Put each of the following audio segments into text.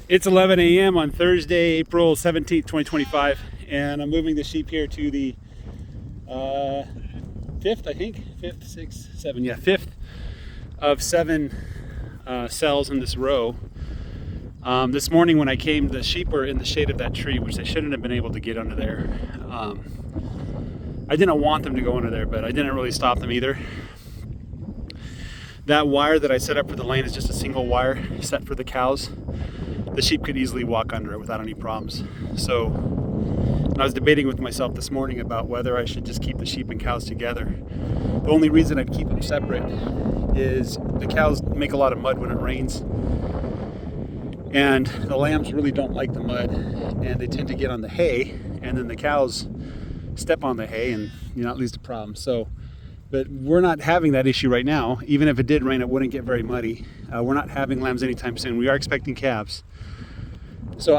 It's 11 a.m. on Thursday, April 17th, 2025, and I'm moving the sheep here to the fifth, I think, fifth, sixth, seven, yeah, fifth of seven cells in this row. This morning when I came, the sheep were in the shade of that tree, which they shouldn't have been able to get under there. I didn't want them to go under there, but I didn't really stop them either. That wire that I set up for the lane is just a single wire set for the cows. The sheep could easily walk under it without any problems. So I was debating with myself this morning about whether I should just keep the sheep and cows together. The only reason I'd keep them separate is the cows make a lot of mud when it rains, and the lambs really don't like the mud, and they tend to get on the hay, and then the cows step on the hay, and that leads to problems. So, but we're not having that issue right now. Even if it did rain, it wouldn't get very muddy. We're not having lambs anytime soon. We are expecting calves. So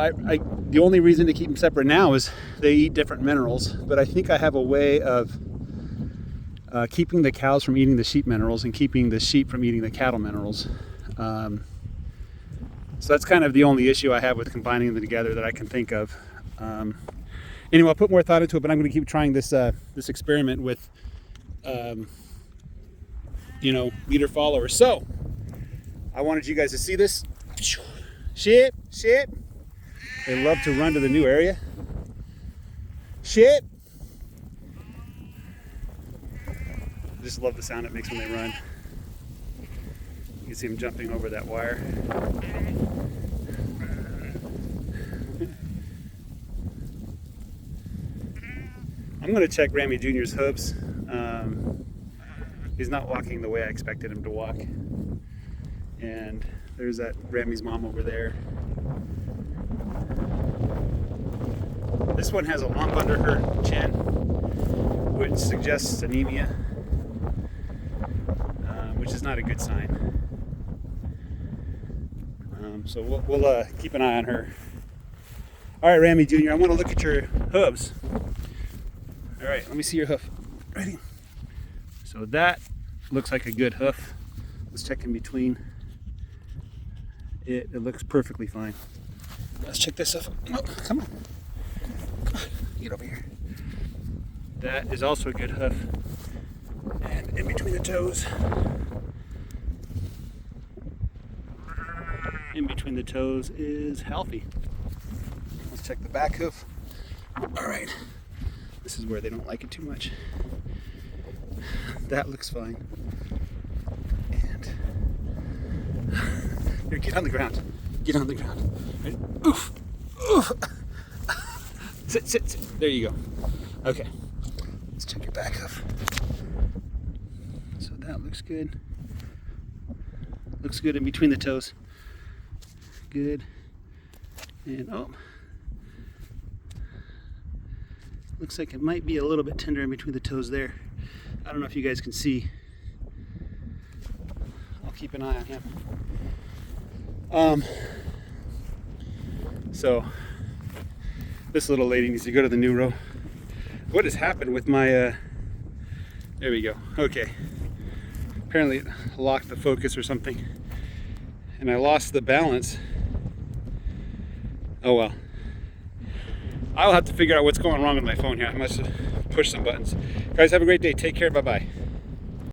the only reason to keep them separate now is they eat different minerals, but I think I have a way of keeping the cows from eating the sheep minerals and keeping the sheep from eating the cattle minerals. So that's kind of the only issue I have with combining them together that I can think of. Anyway, I'll put more thought into it, but I'm going to keep trying this experiment with, leader followers. So I wanted you guys to see this. Sheep. They love to run to the new area. Sheep. I just love the sound it makes when they run. You can see them jumping over that wire. I'm going to check Rammy Jr.'s hooves. He's not walking the way I expected him to walk. And there's that Rammy's mom over there. This one has a lump under her chin, which suggests anemia, which is not a good sign. So we'll keep an eye on her. All right, Rammy Jr., I want to look at your hooves. All right, let me see your hoof. Ready? So that looks like a good hoof. Let's check in between. It looks perfectly fine. Let's check this hoof. Oh, come on. Get over here. That is also a good hoof. And in between the toes. In between the toes is healthy. Let's check the back hoof. All right. This is where they don't like it too much. That looks fine. And here, get on the ground. Get on the ground. Right. Oof. Oof. Sit. There you go. Okay. Let's check your back hoof. So that looks good. Looks good in between the toes. Good. And looks like it might be a little bit tender in between the toes there. I don't know if you guys can see. I'll keep an eye on him. So this little lady needs to go to the new row. What has happened with my there we go. Okay. Apparently it locked the focus or something, and I lost the balance. Oh well. I'll have to figure out what's going wrong with my phone here. I must have pushed some buttons. Guys, have a great day. Take care. Bye-bye.